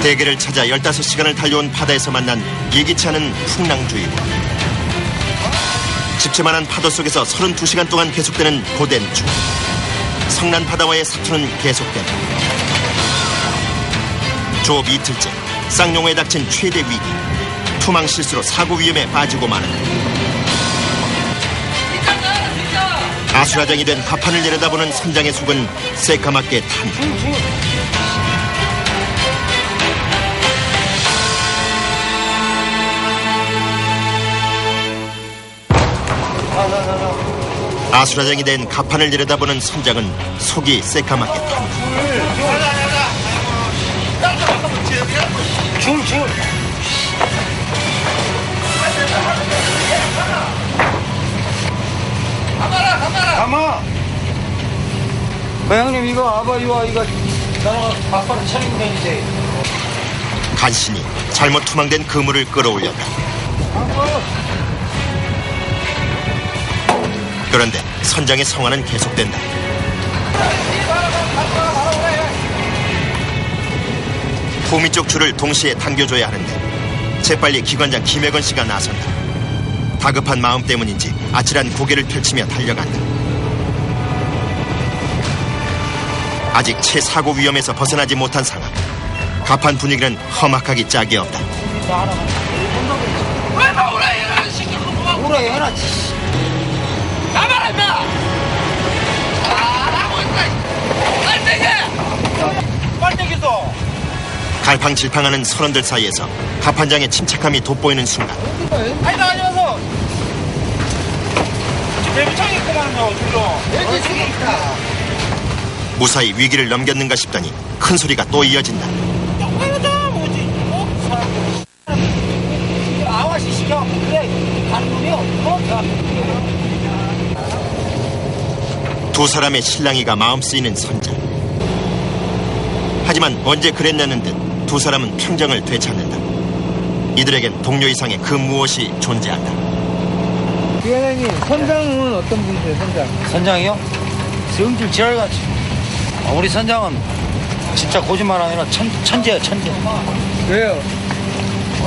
대게를 찾아 15시간을 달려온 바다에서 만난 예기치 않은 풍랑주의보. 집채만한 파도 속에서 32시간 동안 계속되는 고된 추. 성난 바다와의 사투는 계속된다. 조업 이틀째, 쌍용호에 닥친 최대 위기. 투망 실수로 사고 위험에 빠지고 마는다. 아수라장이 된 갑판을 내려다보는 선장의 속은 새까맣게 탄다. 아수라장이 된 갑판을 내려다보는 선장은 속이 새까맣게 탄다. 가마. 회장님 이거 아바이와 이거 나눠가 앞바로 차리면 되지. 간신히 잘못 투망된 그물을 끌어올렸다. 그런데 선장의 성화는 계속된다. 호미 쪽 줄을 동시에 당겨줘야 하는데 재빨리 기관장 김혜건 씨가 나선다. 다급한 마음 때문인지 아찔한 고개를 펼치며 달려간다. 아직 채 사고 위험에서 벗어나지 못한 상황. 갑판 분위기는 험악하기 짝이 없다. 왜 나오라 시켜 오라 해라. 가만히 있나? 나라고 있어. 빨대기도. 갈팡질팡하는 선원들 사이에서 갑판장의 침착함이 돋보이는 순간. 아니 나가면서 배부창이 있구만요. 줄로. 배부창이 있다. 무사히 위기를 넘겼는가 싶더니 큰 소리가 또 이어진다. 아와씨 시켜. 그래 가는 놈이 없어. 두 사람의 실랑이가 마음 쓰이는 선장. 하지만 언제 그랬냐는 듯 두 사람은 평정을 되찾는다. 이들에겐 동료 이상의 그 무엇이 존재한다. 위원장님, 선장은 어떤 분이세요, 선장? 선장이요? 성질 지랄같이. 우리 선장은 진짜 거짓말 아니라 천재야, 천재. 왜요?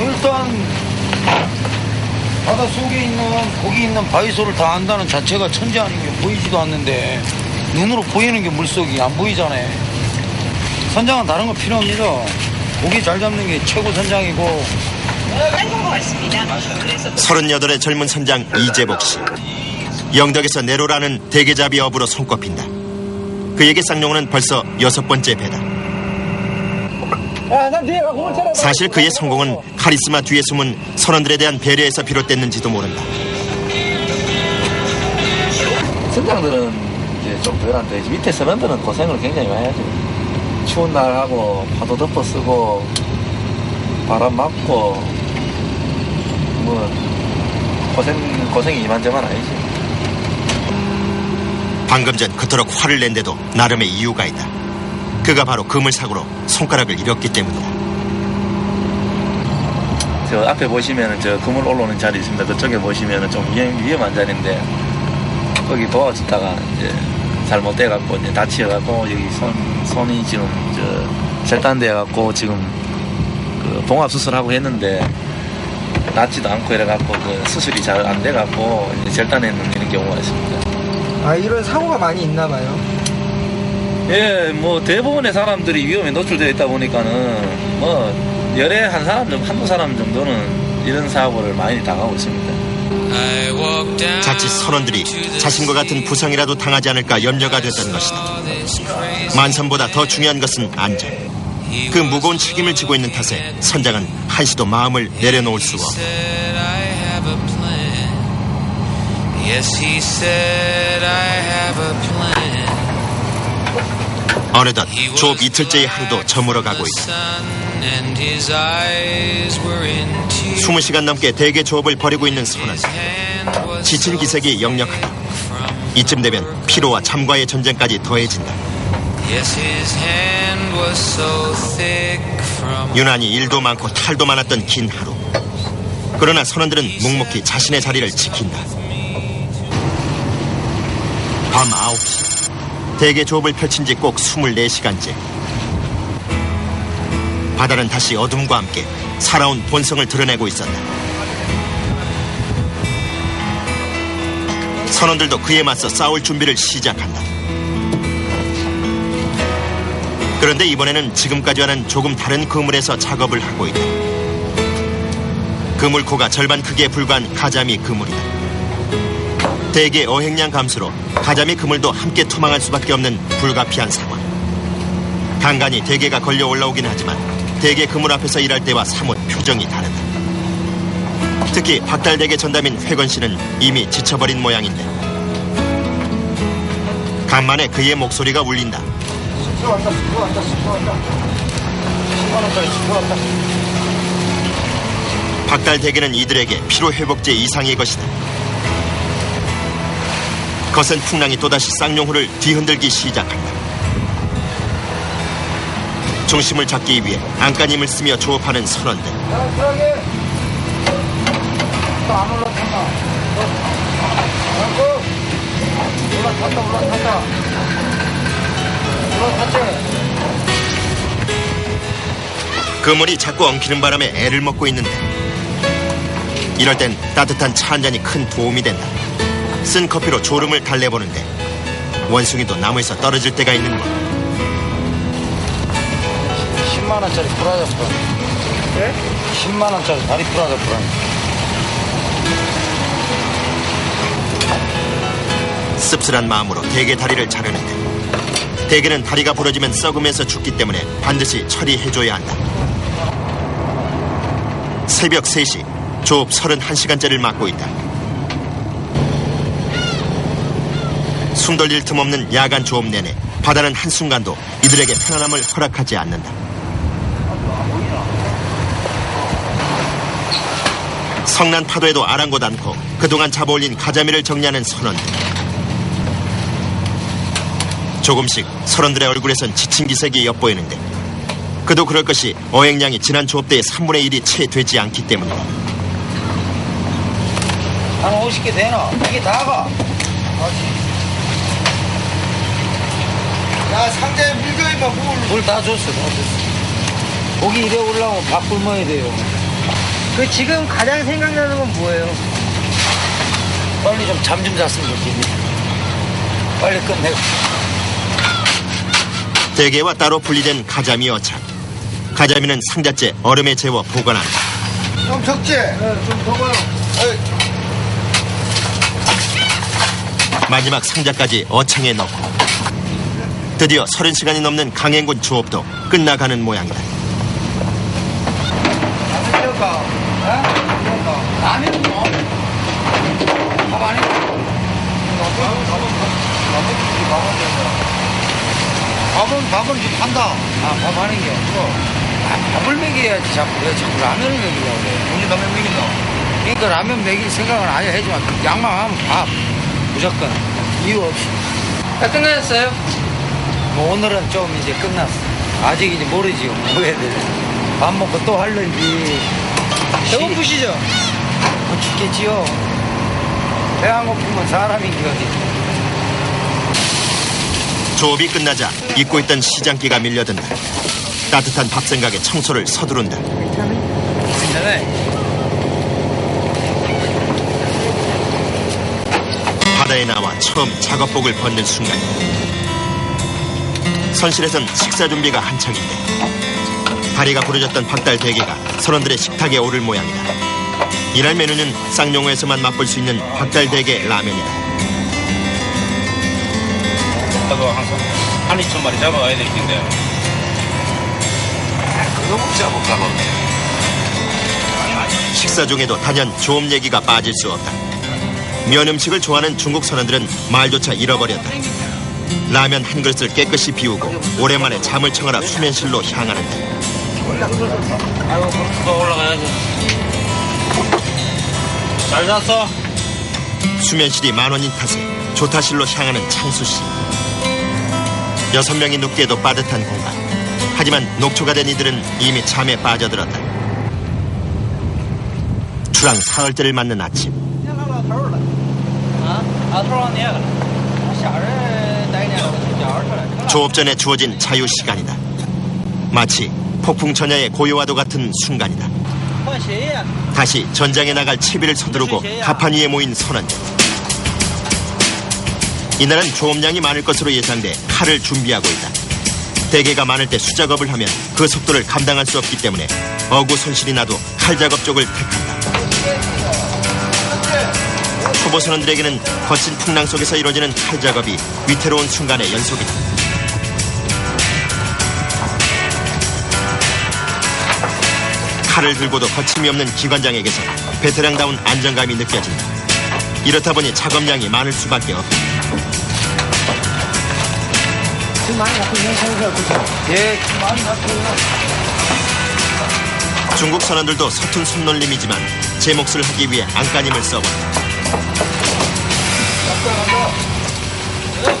일단 바다 속에 있는 거기 있는 바위소를 다 안다는 자체가 천재 아닌 게 보이지도 않는데 눈으로 보이는 게 물속이 안 보이잖아요. 선장은 다른 거 필요 없니다. 고기 잘 잡는 게 최고 선장이고. 38의 젊은 선장 이재복 씨. 영덕에서 내로라는 대게잡이 업으로 손꼽힌다. 그에게 쌍용호는 벌써 6번째 배달. 사실 그의 성공은 카리스마 뒤에 숨은 선원들에 대한 배려에서 비롯됐는지도 모른다. 선장들은 이제 좀 덜한데 밑에 선원들은 고생을 굉장히 많이 하죠. 추운 날 하고 파도 덮어 쓰고 바람 맞고 뭐 고생이 이만저만 아니지. 방금 전 그토록 화를 낸데도 나름의 이유가 있다. 그가 바로 그물사고로 손가락을 잃었기 때문이다. 저 앞에 보시면은 저 그물 올라오는 자리 있습니다. 그쪽에 보시면은 좀 위험한 자리인데 거기 도와주다가 이제 잘못돼갖고 이제 다치어갖고 여기 손이 지금 저 절단돼갖고 지금 그 봉합 수술하고 했는데 낫지도 않고 이래갖고 그 수술이 잘 안 돼갖고 이제 절단했는 이런 경우가 있습니다. 아, 이런 사고가 많이 있나 봐요. 예, 뭐 대부분의 사람들이 위험에 노출되어 있다 보니까는 뭐 열에 한두 사람 정도는 이런 사고를 많이 당하고 있습니다. 자칫 선원들이 자신과 같은 부상이라도 당하지 않을까 염려가 됐던 것이다. 만선보다 더 중요한 것은 안전. 그 무거운 책임을 지고 있는 탓에 선장은 한시도 마음을 내려놓을 수가 없다. 어느덧 조업 이틀째의 하루도 저물어가고 있다. 20시간 넘게 대게 조업을 벌이고 있는 선원. 지친 기색이 역력하다. 이쯤 되면 피로와 잠과의 전쟁까지 더해진다. 유난히 일도 많고 탈도 많았던 긴 하루. 그러나 선원들은 묵묵히 자신의 자리를 지킨다. 밤 9시. 대게 조업을 펼친 지 꼭 24시간째. 바다는 다시 어둠과 함께 살아온 본성을 드러내고 있었다. 선원들도 그에 맞서 싸울 준비를 시작한다. 그런데 이번에는 지금까지와는 조금 다른 그물에서 작업을 하고 있다. 그물코가 절반 크기에 불과한 가자미 그물이다. 대개 어획량 감소로 가자미 그물도 함께 투망할 수밖에 없는 불가피한 상황. 간간히 대게가 걸려 올라오긴 하지만 대게 그물 앞에서 일할 때와 사뭇 표정이 다르다. 특히 박달대게 전담인 회건 씨는 이미 지쳐버린 모양인데 간만에 그의 목소리가 울린다. 들어왔다. 10만원짜리 들어왔다. 박달대게는 이들에게 피로회복제 이상의 것이다. 거센 풍랑이 또다시 쌍용호를 뒤흔들기 시작한다. 중심을 잡기 위해 안간힘을 쓰며 조업하는 선원들. 야, 들어가게. 또 안 올라탔나? 올라탔다. 올라탔지? 그물이 자꾸 엉키는 바람에 애를 먹고 있는데 이럴 땐 따뜻한 차 한 잔이 큰 도움이 된다. 쓴 커피로 졸음을 달래보는데 원숭이도 나무에서 떨어질 때가 있는 것. 10만원짜리 풀어졌어. 네? 10만원짜리 다리 풀어졌어. 씁쓸한 마음으로 대게 다리를 자르는데 대게는 다리가 부러지면 썩으면서 죽기 때문에 반드시 처리해줘야 한다. 새벽 3시 조업 31시간째를 맡고 있다. 숨 돌릴 틈 없는 야간 조업 내내 바다는 한순간도 이들에게 편안함을 허락하지 않는다. 성난 파도에도 아랑곳 않고 그동안 잡아올린 가자미를 정리하는 선원들. 조금씩 선원들의 얼굴에선 지친 기색이 엿보이는데 그도 그럴 것이 어획량이 지난 조업 때의 3분의 1이 채 되지 않기 때문이다. 한 50개 되나? 이게 다가. 야, 상자에 물 좀 해봐, 물. 물 다 줬어. 고기 이래 올라오면 밥 굶어야 돼요. 그 지금 가장 생각나는 건 뭐예요? 빨리 좀 잠 좀 잤으면 좋겠네. 빨리 끝내고. 대게와 따로 분리된 가자미 어차. 가자미는 상자째 얼음에 재워 보관한다. 좀 적지? 네, 좀 적어요. 마지막 상자까지 어창에 넣고 드디어 30시간이 넘는 강행군 조업도 끝나가는 모양이다. 라면 뭐? 밥 안 해? 밥은 판다. 밥 하는 게 아니고. 밥을 먹여야지 자꾸. 왜 자꾸 라면을 먹이려고 그래? 언제 라면 먹인다? 그러니까 라면 먹일 생각은 아예 해지만 양망하면 밥. 무조건. 이유 없이. 다 끝나셨어요? 뭐 오늘은 좀 이제 끝났어. 아직 이제 모르지요. 뭐 해야 돼. 밥 먹고 또 할는지. 배고프시죠? 죽겠지요. 배 안 고프면 사람인 게 어디. 조업이 끝나자 잊고 있던 시장기가 밀려든다. 따뜻한 밥 생각에 청소를 서두른다. 괜찮아요. 바다에 나와 처음 작업복을 벗는 순간 선실에선 식사 준비가 한창인데 다리가 부러졌던 박달 대게가 선원들의 식탁에 오를 모양이다. 이날 메뉴는 쌍용호에서만 맛볼 수 있는 박달 대게 라면이다. 나도 항상 1,2,000마리 잡아가야 될 텐데. 그거 못 잡을까봐. 식사 중에도 단연 조업 얘기가 빠질 수 없다. 면 음식을 좋아하는 중국 선원들은 말조차 잃어버렸다. 라면 한 그릇을 깨끗이 비우고 오랜만에 잠을 청하러 수면실로 향하는데 아이고, 더 올라가야지. 잘 잤어? 수면실이 10,000원인 탓에 조타실로 향하는 창수씨. 6명이 눕기에도 빠듯한 공간. 하지만 녹초가 된 이들은 이미 잠에 빠져들었다. 추랑 사흘째를 맞는 아침. 조업 전에 주어진 자유 시간이다. 마치 폭풍 전야의 고요와도 같은 순간이다. 다시 전장에 나갈 채비를 서두르고 가판 위에 모인 선원들. 이날은 조업량이 많을 것으로 예상돼 칼을 준비하고 있다. 대게가 많을 때 수작업을 하면 그 속도를 감당할 수 없기 때문에 어구 손실이 나도 칼작업 쪽을 택한다. 초보 선원들에게는 거친 풍랑 속에서 이루어지는 칼작업이 위태로운 순간의 연속이다. 칼을 들고도 거침이 없는 기관장에게서 베테랑다운 안정감이 느껴진다. 이렇다 보니 작업량이 많을 수밖에 없다. 지금 많이 갖고 있는 상태가 그죠? 예, 많이 갖고 있는. 중국 선원들도 서툰 손놀림이지만 제 몫을 하기 위해 안간힘을 써본다.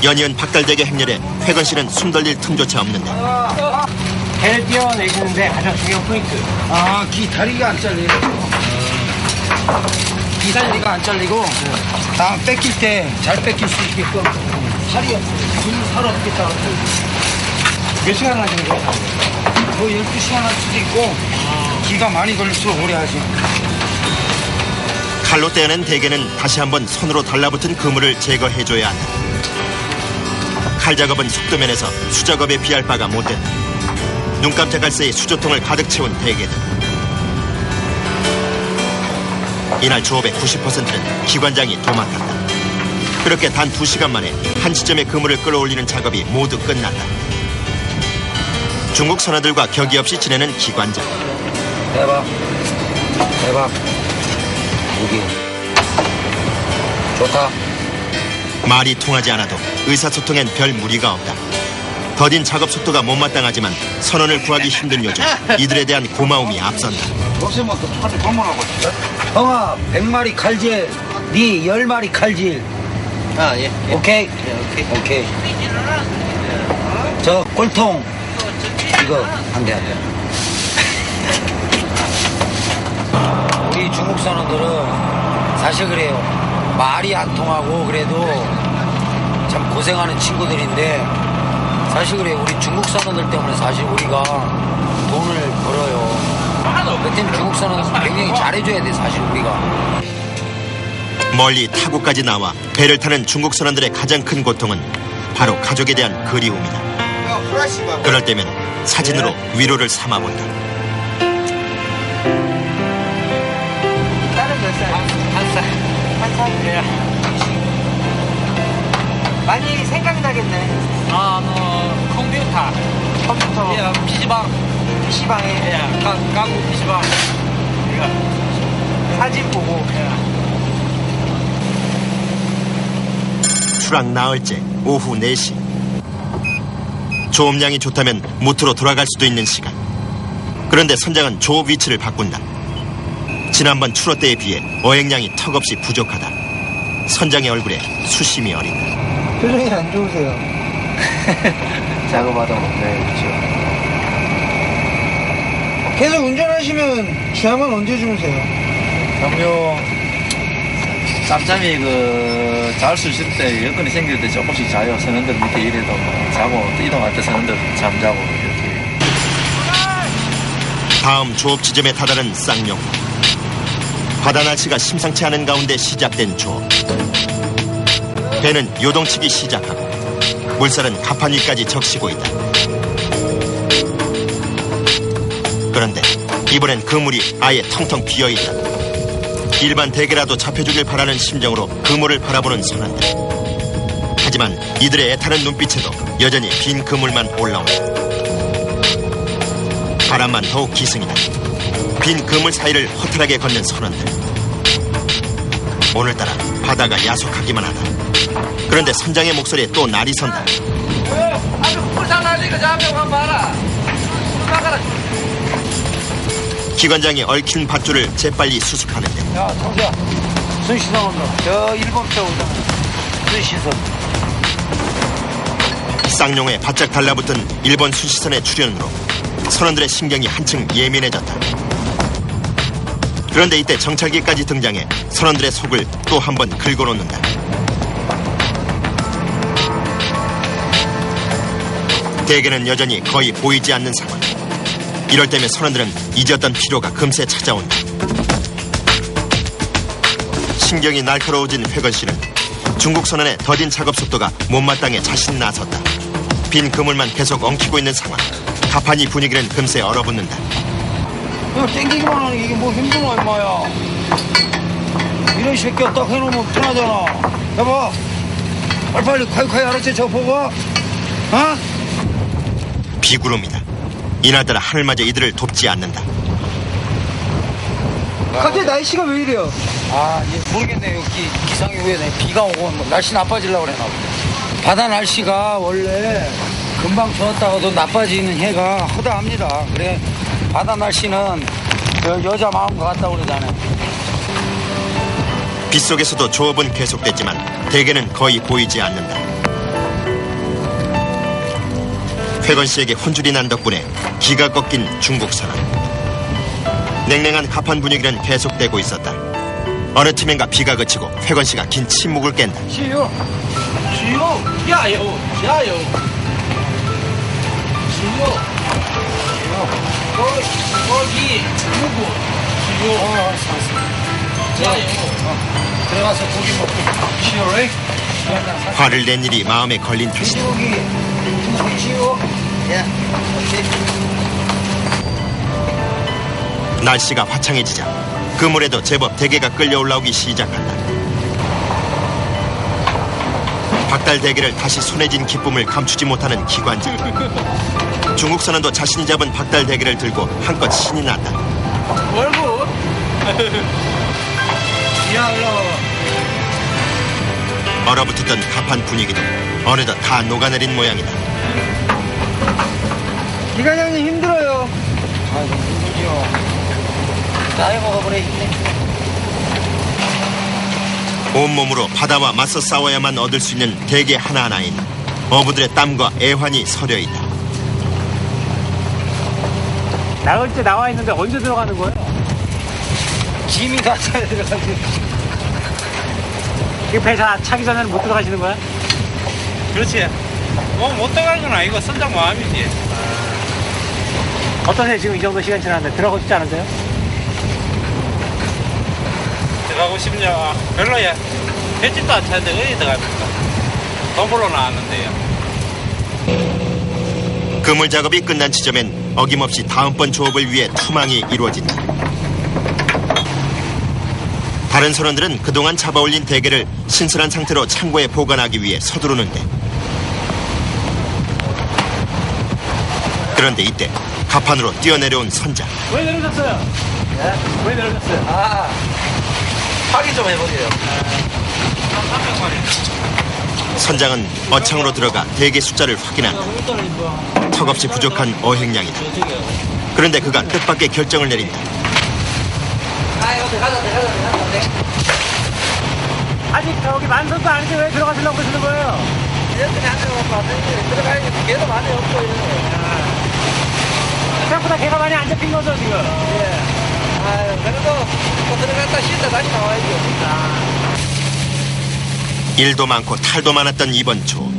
연이은 박달대게 행렬에 회건 씨는 숨 돌릴 틈조차 없는데 배를 띄워내시는데 가장 중요한 포인트. 아, 다리가 안 잘려요. 다리가 안 잘리고, 다 뺏길 때 잘 뺏길 수 있게끔 살이 없겠다. 몇 시간 하시는 거예요? 거의 12시간 할 수도 있고, 기가 많이 걸릴수록 오래 하지. 칼로 떼어낸 대게는 다시 한번 손으로 달라붙은 그물을 제거해줘야 한다. 칼작업은 속도면에서 수작업에 비할 바가 못된다. 눈 깜짝할 새에 수조통을 가득 채운 대게들. 이날 조업의 90%는 기관장이 도맡았다. 그렇게 단 2시간 만에 한 지점의 그물을 끌어올리는 작업이 모두 끝났다. 중국 선원들과 격이 없이 지내는 기관장. 대박. 여기. 좋다. 말이 통하지 않아도 의사소통엔 별 무리가 없다. 더딘 작업 속도가 못마땅하지만 선원을 구하기 힘든 요즘 이들에 대한 고마움이 앞선다. 요새만 또 차를 방문하고 있어. 형아, 100마리 칼질, 네 10마리 칼질. 아, 예. 오케이? 오케이. 저 꼴통 이거 안 돼. 우리 중국 선원들은 사실 그래요. 말이 안 통하고 그래도 참 고생하는 친구들인데 사실 그래요. 우리 중국 선원들 때문에 사실 우리가 돈을 벌어요. 그때는 중국 선원들 굉장히 잘해줘야 돼. 사실 우리가. 멀리 타국까지 나와 배를 타는 중국 선원들의 가장 큰 고통은 바로 가족에 대한 그리움이다. 그럴 때면 사진으로 위로를 삼아본다. 딸은 몇 살? 한 살. 한 살? 많이 생각나겠네. 컴퓨터. 예, PC방에. 강국 PC방. 사진 보고. 추락 나흘째 오후 4시. 조업량이 좋다면 무트로 돌아갈 수도 있는 시간. 그런데 선장은 조업 위치를 바꾼다. 지난번 추로 때에 비해 어획량이 턱없이 부족하다. 선장의 얼굴에 수심이 어린다. 표정이 안 좋으세요. 작업하다 보면 그렇죠. 계속 운전하시면 잠은 언제 주무세요? 그럼요. 짬짬이 잘 수 있을 때 여건이 생길 때 조금씩 자요. 선원들 밑에 일해도 자고 또 이동할 때 선원들 잠자고 이렇게. 다음 조업 지점에 다다른 쌍용. 바다 날씨가 심상치 않은 가운데 시작된 조업. 배는 요동치기 시작하고 물살은 가판 위까지 적시고 있다. 그런데 이번엔 그물이 아예 텅텅 비어있다. 일반 대게라도 잡혀주길 바라는 심정으로 그물을 바라보는 선원들. 하지만 이들의 애타는 눈빛에도 여전히 빈 그물만 올라온다. 바람만 더욱 기승이다. 빈 그물 사이를 허탈하게 걷는 선원들. 오늘따라 바다가 야속하기만 하다. 그런데 선장의 목소리에 또 날이 선다. 기관장이 얽힌 밧줄을 재빨리 수습하는데 야, 정수야. 순 씻어 온다. 저 1번째 온다. 순 씻어. 쌍용에 바짝 달라붙은 일본 수시선의 출현으로 선원들의 신경이 한층 예민해졌다. 그런데 이때 정찰기까지 등장해 선원들의 속을 또 한 번 긁어놓는다. 대게는 여전히 거의 보이지 않는 상황. 이럴 때면 선원들은 잊었던 피로가 금세 찾아온다. 신경이 날카로워진 회건 씨는 중국 선원의 더딘 작업 속도가 못마땅해 자신이 나섰다. 빈 그물만 계속 엉키고 있는 상황. 가판이 분위기는 금세 얼어붙는다. 야, 땡기기만 하는 게 이게 뭐 힘드나 임마야. 이런 새끼가 딱 해놓으면 편하잖아. 여봐, 빨리빨리 콸콸 알았지? 저 보고. 어? 비구름이다. 이날따라 하늘마저 이들을 돕지 않는다. 갑자기 날씨가 왜 이래요? 아, 이제 모르겠네. 기상이 왜 비가 오고 뭐 날씨 나빠지려고 그래나 보네. 바다 날씨가 원래 금방 좋았다가도 나빠지는 해가 허다합니다. 그래, 바다 날씨는 여자 마음 같다고 그러잖아요. 빗속에서도 조업은 계속됐지만 대게는 거의 보이지 않는다. 회건 씨에게 혼쭐이 난 덕분에 기가 꺾인 중국 선원. 냉랭한 가판 분위기는 계속되고 있었다. 어느 틈엔가 비가 그치고 회건 씨가 긴 침묵을 깬다. 시유, 야요, 야요. 거기 누구? 야요. 들어가서 고기 먹고. 시유래? 화를 낸 일이 마음에 걸린 탓이다. 시유기, 시유. 예, 날씨가 화창해지자 그물에도 제법 대게가 끌려 올라오기 시작한다. 박달 대게를 다시 손에 쥔 기쁨을 감추지 못하는 기관장. 중국 선원도 자신이 잡은 박달 대게를 들고 한껏 신이 난다. 얼굴. 야, 일로 와봐. 얼어붙었던 가판 분위기도 어느덧 다 녹아내린 모양이다. 기관장님 힘들어요. 아이고, 힘들지요. 나이 먹어버려, 힘내. 온몸으로 바다와 맞서 싸워야만 얻을 수 있는 대게 하나하나인 어부들의 땀과 애환이 서려 있다. 나갈 때 나와 있는데 언제 들어가는 거예요? 짐이 다 차야 들어가지. 이 배 차기 전에는 못 들어가시는 거야? 그렇지. 못 들어가는 건 아니고 선장 마음이지. 어떠세요? 지금 이 정도 시간 지났는데 들어가고 싶지 않으세요? 들어가고 싶냐? 별로야. 횟집도 안 차는데 어디 들어갑니까? 돈 벌러 나왔는데요. 그물 작업이 끝난 지점엔 어김없이 다음번 조업을 위해 투망이 이루어진다. 다른 선원들은 그동안 잡아올린 대게를 신선한 상태로 창고에 보관하기 위해 서두르는데, 그런데 이때 가판으로 뛰어내려온 선장. 왜 내려오셨어요? 네? 왜 내려오셨어요? 아, 확인 좀 해보세요. 선장은 어창으로 들어가 대게 숫자를 확인한다. 턱없이 부족한 어획량이다. 그런데 그가 뜻밖의 결정을 내린다. 아직 저기 만선도 아닌데 왜 들어가시려고 그러시는 거예요? 생각보다 개가 많이 안 잡힌 거죠, 지금? 일도 많고 탈도 많았던 이번 조.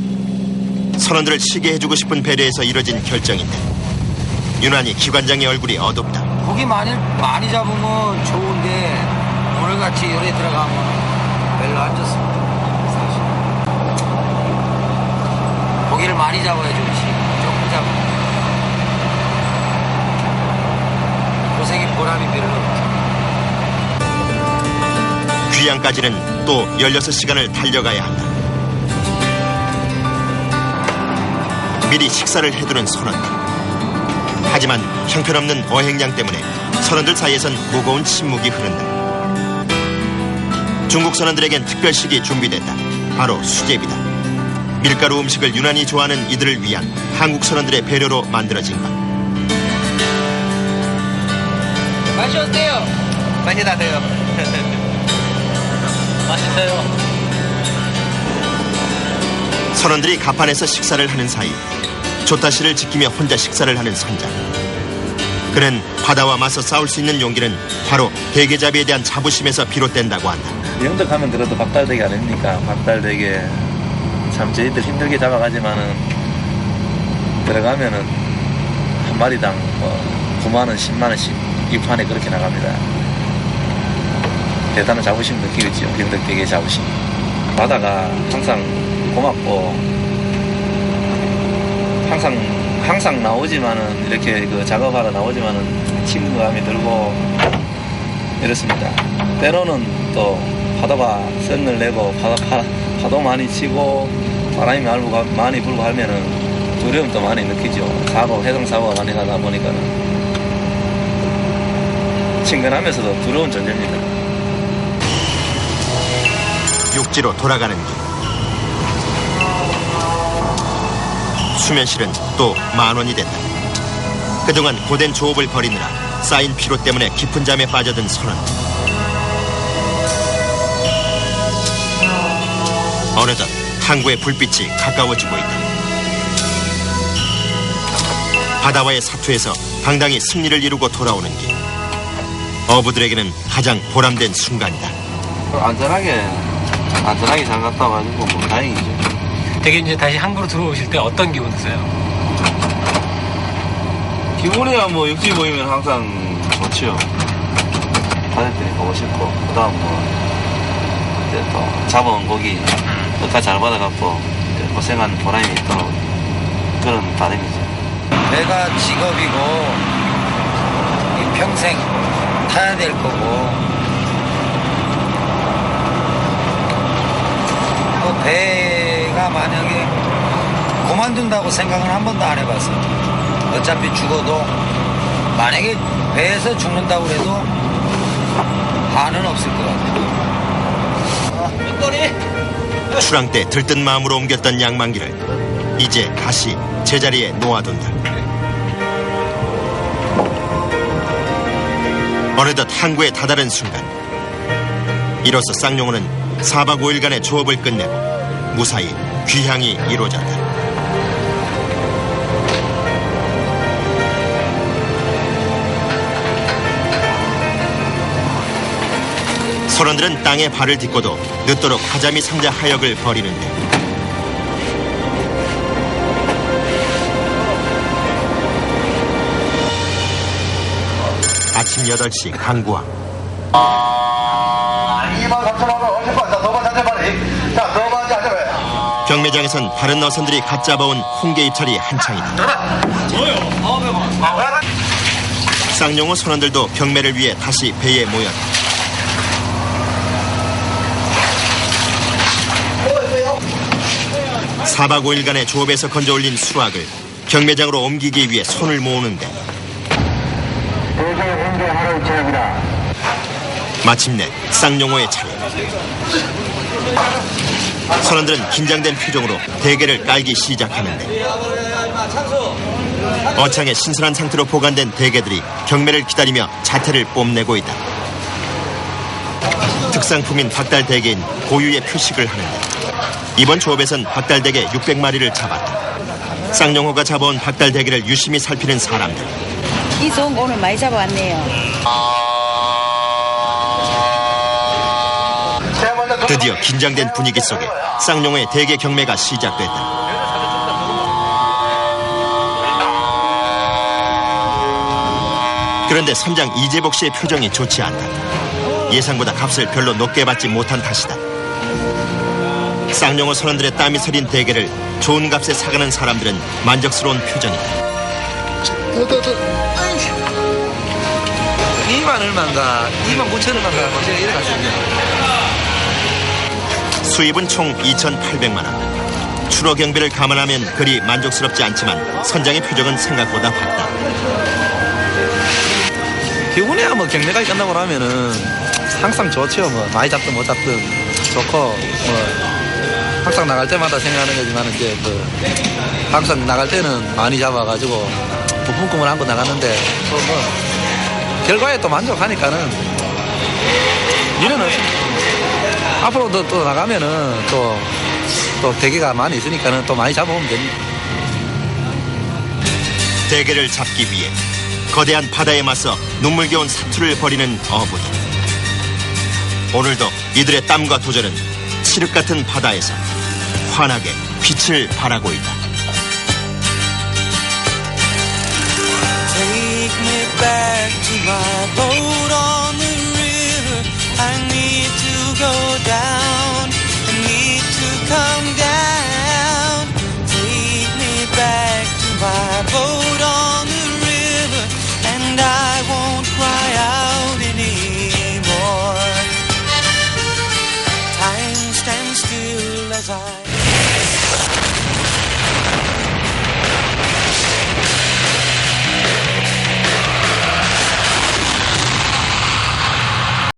선원들을 쉬게 해주고 싶은 배려에서 이뤄진 결정인데 유난히 기관장의 얼굴이 어둡다. 고기 많이 잡으면 좋은데 오늘같이 열에 들어가면 별로 안 좋습니다. 사실 고기를 많이 잡아야 좋지. 조금 잡으면 고생이 보람이 별로 없죠. 귀양까지는 또 16시간을 달려가야 한다. 미리 식사를 해두는 선원들. 하지만 형편없는 어획량 때문에 선원들 사이에선 무거운 침묵이 흐른다. 중국 선원들에겐 특별식이 준비됐다. 바로 수제비다. 밀가루 음식을 유난히 좋아하는 이들을 위한 한국 선원들의 배려로 만들어진 것. 맛이 어때요? 맛있다세요. 맛있어요. 선원들이 가판에서 식사를 하는 사이 조타시를 지키며 혼자 식사를 하는 선장. 그는 바다와 맞서 싸울 수 있는 용기는 바로 대게잡이에 대한 자부심에서 비롯된다고 한다. 영덕하면 그래도 박달대게 아닙니까? 박달대게 참 저희들 힘들게 잡아가지만은 들어가면은 한 마리당 뭐 9만 원, 10만 원씩 이 판에 그렇게 나갑니다. 대단한 자부심 느끼겠죠. 경덕대게 자부심. 바다가 항상 고맙고 항상 나오지만은 이렇게 그 작업하러 나오지만은 친구감이 들고 이렇습니다. 때로는 또 파도가 썰을 내고 파도 많이 치고 바람이 많이 불고 하면은 두려움도 많이 느끼죠. 해상 사고가 많이 나다 보니까는 친근하면서도 두려운 존재입니다. 육지로 돌아가는 길. 수면실은 또 10,000원이 됐다. 그동안 고된 조업을 벌이느라 쌓인 피로 때문에 깊은 잠에 빠져든 선원. 어느덧 항구의 불빛이 가까워지고 있다. 바다와의 사투에서 당당히 승리를 이루고 돌아오는 길. 어부들에게는 가장 보람된 순간이다. 안전하게 잘 갔다 와가지고 뭐 다행이죠. 되게 이제 다시 항구로 들어오실 때 어떤 기분 드세요? 기분이야 뭐 육지 보이면 항상 좋지요. 가족들이 보고 싶고 그다음 뭐 이제 또 잡아온 고기 끝까지 잘 받아갖고 고생한 보람이 있도록 그런 바람이죠. 배가 직업이고 평생 타야 될 거고 또 배가 만약에 그만둔다고 생각은 한 번도 안 해봤어요. 어차피 죽어도 만약에 배에서 죽는다고 해도 한은 없을 것 같아요. 출항 때 들뜬 마음으로 옮겼던 양만기를 이제 다시 제자리에 놓아둔다. 어느덧 항구에 다다른 순간 이로써 쌍용호는 4박 5일간의 조업을 끝내고 무사히 귀향이 이루어졌다. 선원들은 땅에 발을 딛고도 늦도록 하자미 상자 하역을 벌이는데 아침 8시 항구항. 경매장에선 다른 어선들이 갓 잡아온 홍게 입찰이 한창이다. 쌍용호 선원들도 경매를 위해 다시 배에 모였다. (4박 5일간의 조업에서 건져올린 수확을 경매장으로 옮기기 위해 손을 모으는데 마침내 쌍용호의 차례. 선원들은 긴장된 표정으로 대게를 깔기 시작하는데 어창에 신선한 상태로 보관된 대게들이 경매를 기다리며 자태를 뽐내고 있다. 특상품인 박달대게인 고유의 표식을 하는데 이번 조업에선 박달대게 600마리를 잡았다. 쌍용호가 잡아온 박달대게를 유심히 살피는 사람들. 이 좋은 거 오늘 많이 잡아왔네요. 드디어 긴장된 분위기 속에 쌍용호의 대게 경매가 시작됐다. 그런데 선장 이재복 씨의 표정이 좋지 않다. 예상보다 값을 별로 높게 받지 못한 탓이다. 쌍용호 선원들의 땀이 서린 대게를 좋은 값에 사가는 사람들은 만족스러운 표정이다. 2만 얼마인가 2만 9천 얼마인가 제가 이래 갔습니다. 수입은 총 2,800만 원. 추로 경비를 감안하면 그리 만족스럽지 않지만 선장의 표정은 생각보다 밝다. 기분이야 뭐 경매가 끝나고 나면은 항상 좋죠. 뭐 많이 잡든 못 잡든 좋고 뭐 항상 나갈 때마다 생각하는 거지만 이제 항상 나갈 때는 많이 잡아가지고 부품 꿈을 안고 나갔는데 또 뭐 결과에 또 만족하니까는 일은 없습니다. 앞으로도 또 나가면은 또 대게가 많이 있으니까는 또 많이 잡아오면 됩니다. 대게를 잡기 위해 거대한 바다에 맞서 눈물겨운 사투를 벌이는 어부들. 오늘도 이들의 땀과 도전은 칠흑 같은 바다에서 환하게 빛을 발하고 있다.